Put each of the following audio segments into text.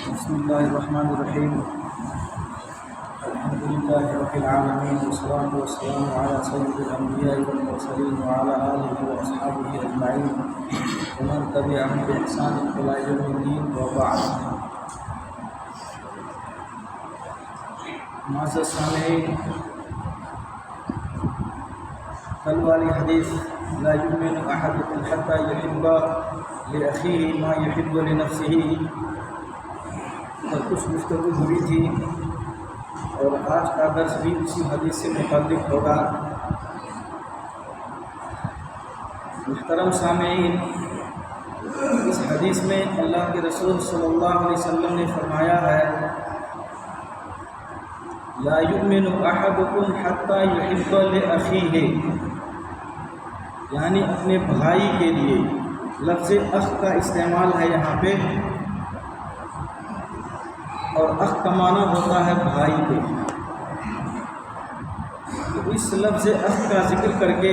بسم الله الرحمن الرحيم. الحمد لله رب العالمين، والصلاة والسلام على سيد الأنبياء والمرسلين وعلى آله وأصحابه أجمعين ومن تبعهم بإحسان إلى يوم الدين، وبعد. معزز سامعین، کل والی حدیث لا یؤمن احدکم حتی یحب لأخیہ ما یحب لنفسہ پر کچھ گفتگو ہوئی تھی، اور آج کا درس بھی اسی حدیث سے متعلق ہوگا. محترم سامعین، اس حدیث میں اللہ کے رسول صلی اللہ علیہ وسلم نے فرمایا ہے لا یؤمن احدکم حتی یحب لأخیہ، یعنی اپنے بھائی کے لیے. لفظ اخ کا استعمال ہے یہاں پہ، اور اخ کا معنی ہوتا ہے بھائی کے. تو اس لفظ اخ کا ذکر کر کے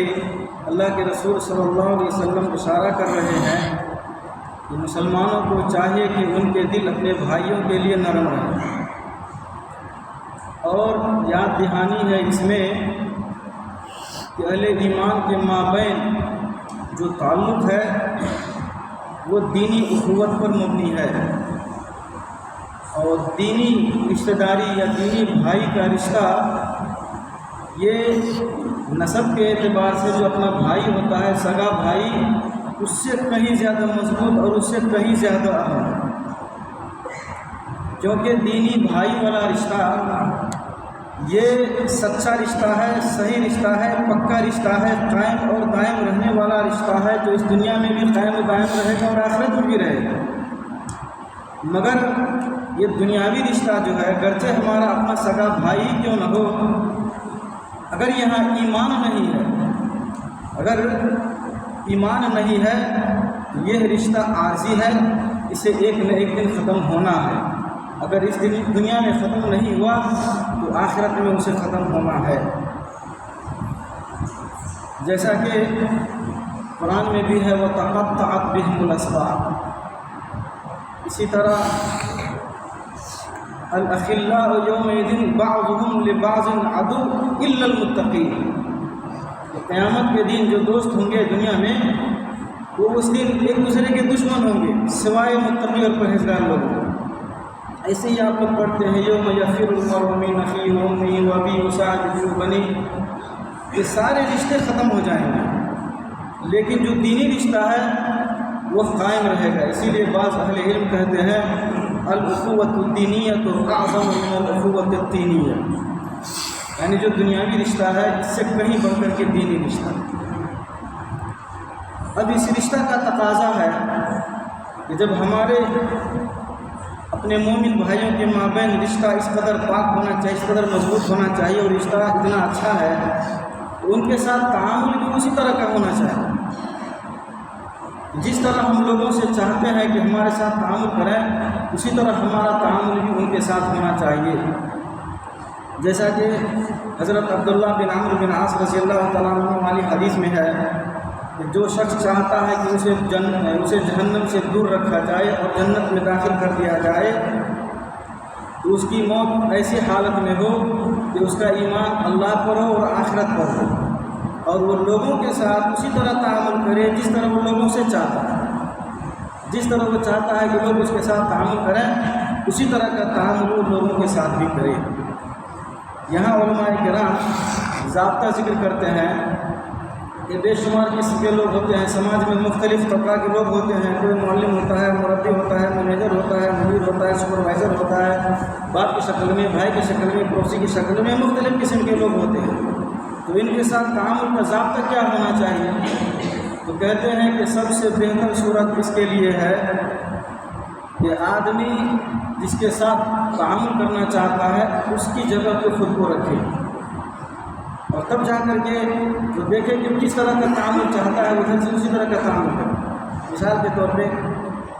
اللہ کے رسول صلی اللہ علیہ وسلم اشارہ کر رہے ہیں کہ مسلمانوں کو چاہیے کہ ان کے دل اپنے بھائیوں کے لیے نرم رہیں. اور یاد دہانی ہے اس میں کہ اہل ایمان کے مابین جو تعلق ہے وہ دینی اخوت پر مبنی ہے، اور دینی رشتہ داری یا دینی بھائی کا رشتہ یہ نسب کے اعتبار سے جو اپنا بھائی ہوتا ہے، سگا بھائی، اس سے کہیں زیادہ مضبوط اور اس سے کہیں زیادہ اہم ہے، کیونکہ دینی بھائی والا رشتہ یہ سچا رشتہ ہے، صحیح رشتہ ہے، پکا رشتہ ہے، قائم اور دائم رہنے والا رشتہ ہے، جو اس دنیا میں بھی قائم و دائم رہے گا اور آخرت میں بھی رہے گا. مگر یہ دنیاوی رشتہ جو ہے، گرچہ ہمارا اپنا سگا بھائی کیوں نہ ہو، اگر یہاں ایمان نہیں ہے، اگر ایمان نہیں ہے تو یہ رشتہ عارضی ہے، اسے ایک نہ ایک دن ختم ہونا ہے. اگر اس دنیا میں ختم نہیں ہوا تو آخرت میں اسے ختم ہونا ہے. جیسا کہ قرآن میں بھی ہے وَتَقَطَّعَتْ بِهِمُ الْأَسْبَابُ. اسی طرح الْأَخِلَّاءُ يَوْمَئِذٍ بَعْضُهُمْ لِبَعْضٍ عَدُوٌّ إِلَّا الْمُتَّقِينَ. قیامت کے دن جو دوست ہوں گے دنیا میں، وہ اس دن ایک دوسرے کے دشمن ہوں گے سوائے متقی اور پرہیزگار لوگوں. ایسے ہی آپ لوگ پڑھتے ہیں یوم یفر المرء من اخیہ وامہ وابیہ وصاحبتہ وبنیہ. یہ سارے رشتے ختم ہو جائیں گے، لیکن جو دینی رشتہ ہے وہ قائم رہے گا. اسی لیے بعض اہل علم کہتے ہیں الاخوۃ الدینیۃ اعظم من الاخوۃ الدینیہ، یعنی جو دنیاوی رشتہ ہے اس سے کہیں بڑھ کر کے دینی رشتہ. اب اس رشتہ کا تقاضا ہے کہ جب ہمارے اپنے مومن بھائیوں کے مابین رشتہ اس قدر پاک ہونا چاہیے، اس قدر مضبوط ہونا چاہیے، اور رشتہ اتنا اچھا ہے تو ان کے ساتھ تعامل بھی اسی طرح کا ہونا چاہیے. جس طرح ہم لوگوں سے چاہتے ہیں کہ ہمارے ساتھ تعامل کریں، اسی طرح ہمارا تعامل بھی ان کے ساتھ ہونا چاہیے. جیسا کہ حضرت عبداللہ بن عمرو بن عاص رضی اللہ تعالیٰ عنہ والی حدیث میں ہے کہ جو شخص چاہتا ہے کہ اسے جہنم سے دور رکھا جائے اور جنت میں داخل کر دیا جائے، تو اس کی موت ایسی حالت میں ہو کہ اس کا ایمان اللہ پر ہو اور آخرت پر ہو، اور وہ لوگوں کے ساتھ اسی طرح تعامل کرے جس طرح وہ لوگوں سے چاہتا ہے. جس طرح وہ چاہتا ہے کہ لوگ اس کے ساتھ تعامل کریں، اسی طرح کا تعامل وہ لوگوں کے ساتھ بھی کرے. یہاں علماء کرام ضابطہ ذکر کرتے ہیں کہ بے شمار قسم کے لوگ ہوتے ہیں، سماج میں مختلف طبقہ کے لوگ ہوتے ہیں. کوئی معلم ہوتا ہے، مربی ہوتا ہے، مینیجر ہوتا ہے، مدیر ہوتا ہے، سپروائزر ہوتا ہے، باپ کی شکل میں، بھائی کی شکل میں، پڑوسی کی شکل میں، مختلف قسم کے لوگ ہوتے ہیں. تو ان کے ساتھ تعامل کا ضابطہ کیا ہونا چاہیے؟ تو کہتے ہیں کہ سب سے بہتر صورت اس کے لیے ہے کہ آدمی جس کے ساتھ تعامل کرنا چاہتا ہے اس کی جگہ پہ خود کو رکھے، اور تب جا کر کے جو دیکھے کہ کس طرح کا تعامل چاہتا ہے ادھر سے اسی طرح کا تعامل کرے. مثال کے طور پہ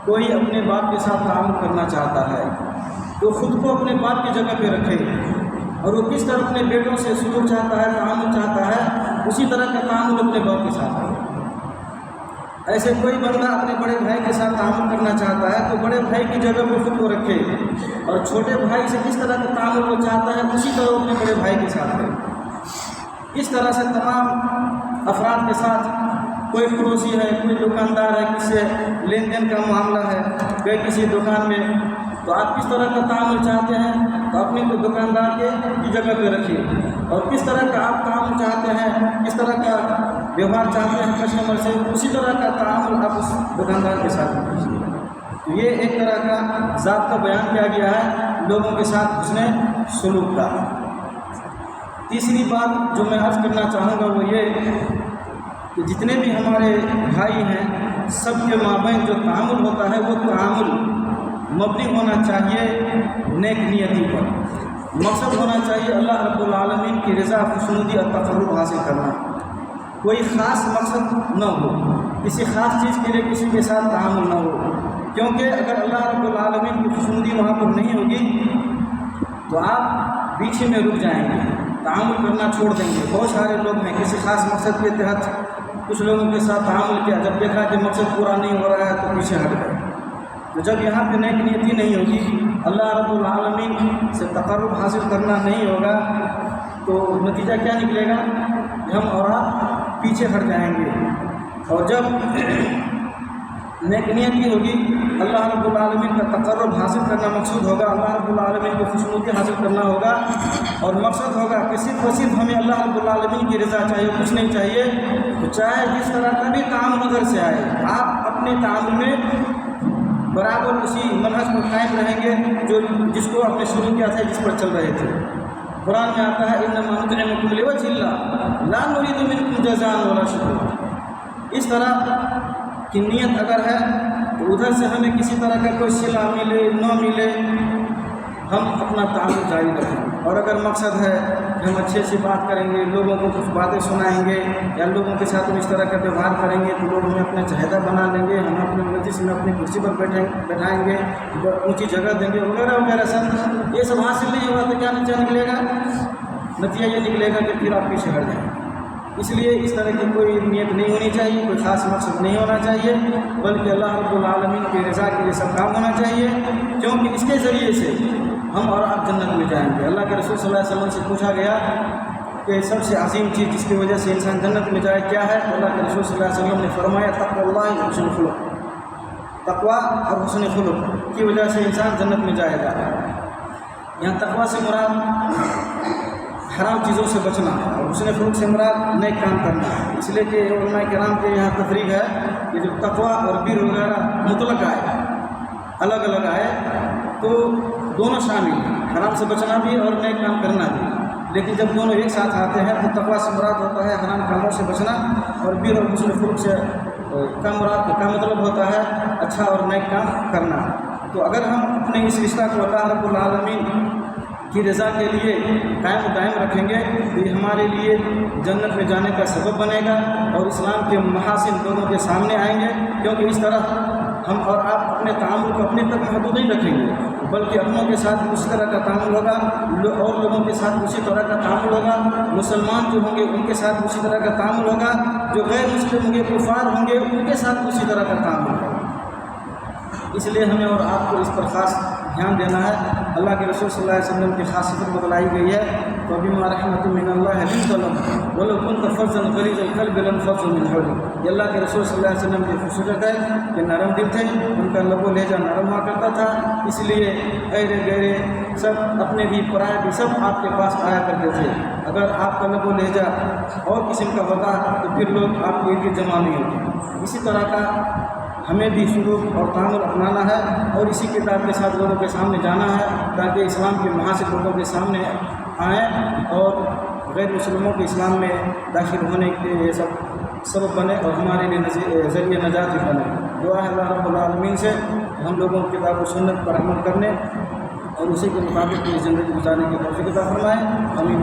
کوئی اپنے باپ کے ساتھ تعامل کرنا چاہتا ہے تو خود کو اپنے باپ کی جگہ پہ رکھے، اور وہ کس طرح اپنے بیٹوں سے سلوک چاہتا ہے، تعامل چاہتا ہے، اسی طرح کا تعامل اپنے باپ کے ساتھ کرے. ایسے کوئی بندہ اپنے بڑے بھائی کے ساتھ تعامل کرنا چاہتا ہے تو بڑے بھائی کی جگہ پہ خود کو رکھے، اور چھوٹے بھائی سے کس طرح کا تعامل وہ چاہتا ہے اسی طرح اپنے بڑے بھائی کے ساتھ کرے۔ اس طرح سے تمام افراد کے ساتھ، کوئی پڑوسی ہے، کوئی دکاندار ہے، کسی سے لین دین کا معاملہ ہے، گئے کسی دکان میں، تو آپ کس طرح کا تعامل چاہتے ہیں تو اپنے کو دکاندار کی جگہ پہ رکھیے، اور کس طرح کا آپ تعامل چاہتے ہیں، کس طرح کا ویوہار چاہتے ہیں کسٹمر سے، اسی طرح کا تعامل آپ اس دکاندار کے ساتھ کیجیے۔ تو یہ ایک طرح کا ضابطہ بیان کیا گیا ہے لوگوں کے ساتھ حسن سلوک کا۔ تیسری بات جو میں عرض کرنا چاہوں گا وہ یہ کہ جتنے بھی ہمارے بھائی ہیں سب کے مابین جو تعامل ہوتا ہے وہ تعامل مبنی ہونا چاہیے نیک نیتی پر، مقصد ہونا چاہیے اللہ رب العالمین کی رضا، خوشنودی اور تقرب حاصل کرنا، کوئی خاص مقصد نہ ہو، کسی خاص چیز کے لیے کسی کے ساتھ تعامل نہ ہو، کیونکہ اگر اللہ رب العالمین کی خوشنودی وہاں پر نہیں ہوگی تو آپ پیچھے میں رک جائیں گے، تعامل کرنا چھوڑ دیں گے۔ بہت سارے لوگ ہیں کسی خاص مقصد کے تحت کچھ لوگوں کے ساتھ تعامل کیا، جب دیکھا کہ مقصد پورا نہیں ہو رہا ہے تو پیچھے ہٹ گئے۔ تو جب یہاں پہ نیک نیتی نہیں ہوگی، اللہ رب العالمین سے تقرب حاصل کرنا نہیں ہوگا، تو نتیجہ کیا نکلے گا کہ ہم اور آپ پیچھے ہٹ جائیں گے۔ اور جب نیک نیتی ہوگی، اللہ رب العالمین کا تقرب حاصل کرنا مقصود ہوگا، اللہ رب العالمین کو خوشنودی حاصل کرنا ہوگا، اور مقصد ہوگا کہ صرف و صرف ہمیں اللہ رب العالمین کی رضا چاہیے، کچھ نہیں چاہیے، تو چاہے جس طرح کا بھی تعامل ادھر سے آئے، آپ اپنے تعامل میں برابر اسی منہج پر قائم رہیں گے جس کو آپ نے شروع کیا تھا، جس پر چل رہے تھے۔ قرآن میں آتا ہے انما نطعمکم لوجہ اللہ لا نرید منکم جزاء ولا شکورا۔ اس طرح کی نیت اگر ہے تو ادھر سے ہمیں کسی طرح کا کوئی صلہ ملے نہ ملے، ہم اپنا تعامل جاری رکھیں۔ اور اگر مقصد ہے کہ ہم اچھے سے بات کریں گے، لوگوں کو کچھ باتیں سنائیں گے، یا لوگوں کے ساتھ ہم اس طرح کا ویوہار کریں گے تو لوگ ہمیں اپنا چہیدہ بنا لیں گے، ہمیں اپنے مجلس میں اپنی کرسی پر بیٹھائیں گے، اونچی جگہ دیں گے، وغیرہ وغیرہ۔ سب یہ سب حاصل نہیں ہوگا تو کیا نتیجہ نکلے گا؟ نتیجہ یہ نکلے گا کہ پھر آپ پیچھے ہٹ جائیں گے۔ اس لیے اس طرح کی کوئی نیت نہیں ہونی چاہیے، کوئی خاص مقصد نہیں ہونا چاہیے، بلکہ اللہ رب العالمین کی رضا کے لیے سب کام ہونا چاہیے، کیونکہ اس کے ذریعے سے ہم اور آپ جنت میں جائیں گے۔ اللہ کے رسول صلی اللہ علیہ وسلم سے پوچھا گیا کہ سب سے عظیم چیز جس کی وجہ سے انسان جنت میں جائے کیا ہے؟ تو اللہ کے رسول صلی اللہ علیہ وسلم نے فرمایا تقوی اللہ و حسن خلق، تقوی اور حسن خلق کی وجہ سے انسان جنت میں جائے گا۔ یہاں تقوی سے مراد حرام چیزوں سے بچنا ہے، اور حسن خلق سے مراد نیک کام کرنا ہے۔ اس لیے کہ علماء کرام کے یہاں تفریق ہے کہ جب تقوی اور بر وغیرہ مطلق آئے، الگ الگ آئے، تو دونوں شامل ہیں، حرام سے بچنا بھی اور نیک کام کرنا بھی۔ لیکن جب دونوں ایک ساتھ آتے ہیں تو تقوی سے مراد ہوتا ہے حرام کاموں سے بچنا، اور بر اور حسن خلق سے کا مطلب ہوتا ہے اچھا اور نیک کام کرنا۔ تو اگر ہم اپنے اس رشتہ کو اللہ رب العالمین کی رضا کے لیے قائم و دائم رکھیں گے تو یہ ہمارے لیے جنت میں جانے کا سبب بنے گا، اور اسلام کے محاسن لوگوں کے سامنے آئیں گے، کیونکہ اس طرح ہم اور آپ اپنے تعامل کو اپنے تک محدود نہیں رکھیں گے، بلکہ اپنوں کے ساتھ اسی طرح کا تعامل ہوگا، اور لوگوں کے ساتھ اسی طرح کا تعامل ہوگا، مسلمان جو ہوں گے ان کے ساتھ اسی طرح کا تعامل ہوگا، جو غیر مسلم ہوں گے، کفار ہوں گے، ان کے ساتھ اسی طرح کا تعامل ہوگا۔ اس لیے ہمیں اور آپ کو اس پر خاص دھیان دینا ہے۔ اللہ کے رسول صلی اللہ علیہ وسلم کی خاص صفت بتلائی گئی ہے، فَبِمَا رَحْمَةٍ مِّنَ اللَّهِ لِنتَ لَهُمْ وَلَوْ كُنتَ فَظًّا غَلِيظَ الْقَلْبِ لَانفَضُّوا مِنْ حَوْلِكَ۔ یہ اللہ کے رسول صلی اللہ علیہ وسلم کی خصوصیت ہے کہ نرم دل تھے، ان کا لب و لہجہ نرم ہوا کرتا تھا، اس لیے ایرے گہرے سب اپنے بھی پرائے بھی سب آپ کے پاس آیا کرتے تھے۔ اگر آپ کا لب و لہجہ اور قسم کا ہوتا تو پھر لوگ آپ کے لیے جمع نہیں ہوتے۔ اسی طرح کا ہمیں بھی سلوک اور تعامل اپنانا ہے، اور اسی کتاب کے ساتھ لوگوں کے سامنے جانا ہے، تاکہ اسلام کے محاسن لوگوں کے سامنے آئیں اور غیر مسلموں کے اسلام میں داخل ہونے کے یہ سب سبب بنے، اور ہمارے لیے ذریعہ نجات بھی بنے۔ دعا ہے اللہ رب العالمین سے ہم لوگوں کی کتاب و سنت پر عمل کرنے اور اسی کے مطابق زندگی گزارنے کی توفیق عطا فرمائے۔ آمین۔